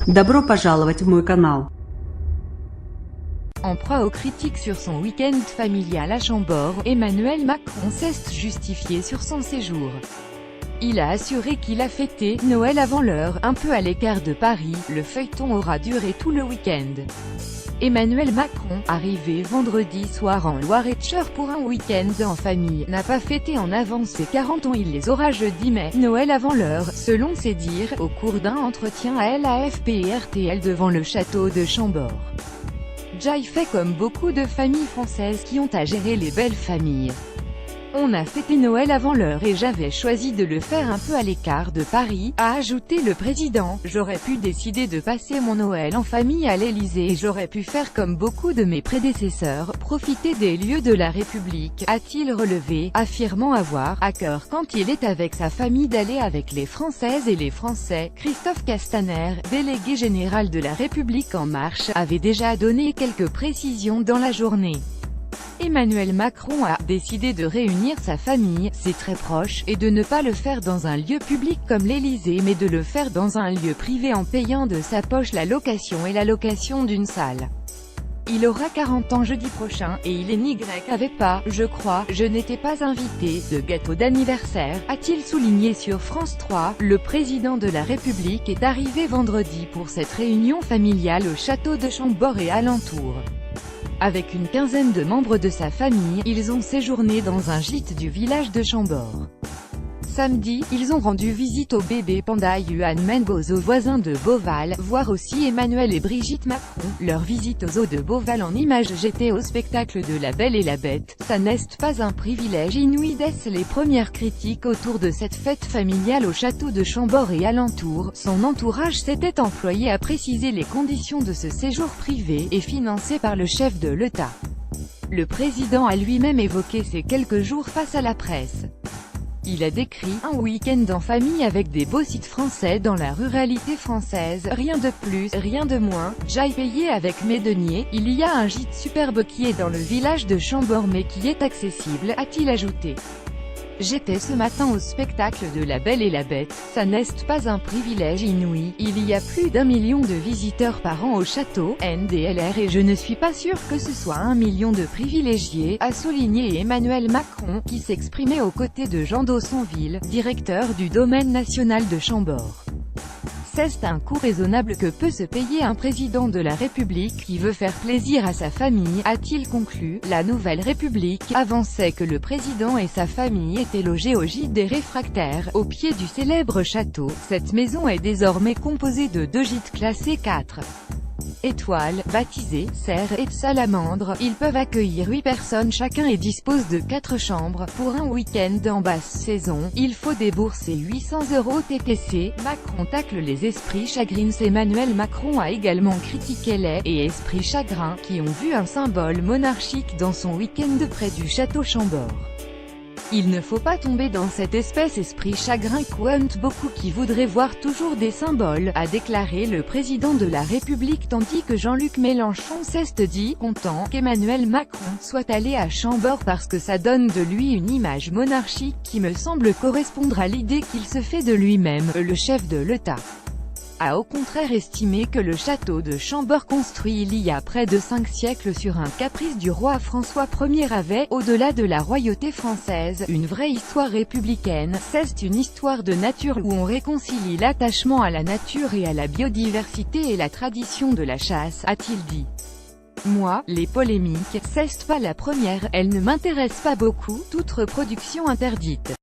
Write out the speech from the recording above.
Добро пожаловать в мой канал. En proie aux critiques sur son week-end familial à Chambord, Emmanuel Macron s'est justifié sur son séjour. Il a assuré qu'il a fêté Noël avant l'heure, un peu à l'écart de Paris. Le feuilleton aura duré tout le week-end. Emmanuel Macron, arrivé vendredi soir en Loire-et-Cher pour un week-end en famille, n'a pas fêté en avance ses 40 ans. Il les aura jeudi mai, Noël avant l'heure, selon ses dires, au cours d'un entretien à l'AFP et RTL devant le château de Chambord. J'ai fait comme beaucoup de familles françaises qui ont à gérer les belles familles. On a fêté Noël avant l'heure et j'avais choisi de le faire un peu à l'écart de Paris, a ajouté le président. J'aurais pu décider de passer mon Noël en famille à l'Élysée et j'aurais pu faire comme beaucoup de mes prédécesseurs, profiter des lieux de la République, a-t-il relevé, affirmant avoir à cœur quand il est avec sa famille d'aller avec les Françaises et les Français. Christophe Castaner, délégué général de la République En Marche, avait déjà donné quelques précisions dans la journée. Emmanuel Macron a décidé de réunir sa famille, ses très proches, et de ne pas le faire dans un lieu public comme l'Élysée mais de le faire dans un lieu privé en payant de sa poche la location et la location d'une salle. Il aura 40 ans jeudi prochain, et il est ni grec avec pas, je crois, je n'étais pas invité, de gâteau d'anniversaire, a-t-il souligné sur France 3. Le président de la République est arrivé vendredi pour cette réunion familiale au château de Chambord et alentours. Avec une quinzaine de membres de sa famille, ils ont séjourné dans un gîte du village de Chambord. Samedi, ils ont rendu visite au bébé panda Yuan Mengos aux voisins de Beauval, voir aussi Emmanuel et Brigitte Macron. Leur visite aux zoos de Beauval en images. J'étais au spectacle de La Belle et la Bête, ça n'est pas un privilège inouï. Les premières critiques autour de cette fête familiale au château de Chambord et alentours. Son entourage s'était employé à préciser les conditions de ce séjour privé, et financé par le chef de l'État. Le président a lui-même évoqué ces quelques jours face à la presse. Il a décrit un week-end en famille avec des beaux sites français dans la ruralité française, rien de plus, rien de moins. J'ai payé avec mes deniers. Il y a un gîte superbe qui est dans le village de Chambord mais qui est accessible, a-t-il ajouté. J'étais ce matin au spectacle de La Belle et la Bête, ça n'est pas un privilège inouï. Il y a plus d'1 million de visiteurs par an au château, NDLR, et je ne suis pas sûr que ce soit 1 million de privilégiés, a souligné Emmanuel Macron, qui s'exprimait aux côtés de Jean Dossonville, directeur du domaine national de Chambord. C'est un coût raisonnable que peut se payer un président de la République qui veut faire plaisir à sa famille, a-t-il conclu. La Nouvelle République avançait que le président et sa famille étaient logés au gîte des réfractaires, au pied du célèbre château. Cette maison est désormais composée de 2 gîtes classés 4 étoiles, baptisés Cerf et Salamandre. Ils peuvent accueillir 8 personnes chacun et disposent de 4 chambres. Pour un week-end en basse saison, il faut débourser 800 € TTC. Macron tacle les esprits chagrins. Emmanuel Macron a également critiqué les et esprits chagrins qui ont vu un symbole monarchique dans son week-end près du château Chambord. Il ne faut pas tomber dans cette espèce esprit chagrin qu'ont beaucoup qui voudraient voir toujours des symboles, a déclaré le président de la République, tandis que Jean-Luc Mélenchon s'est dit content qu'Emmanuel Macron soit allé à Chambord parce que ça donne de lui une image monarchique qui me semble correspondre à l'idée qu'il se fait de lui-même. Le chef de l'État a au contraire estimé que le château de Chambord, construit il y a près de 5 siècles sur un caprice du roi François Ier, avait, au-delà de la royauté française, une vraie histoire républicaine. C'est une histoire de nature où on réconcilie l'attachement à la nature et à la biodiversité et la tradition de la chasse, a-t-il dit. Moi, les polémiques, c'est pas la première, elles ne m'intéressent pas beaucoup, toute reproduction interdite.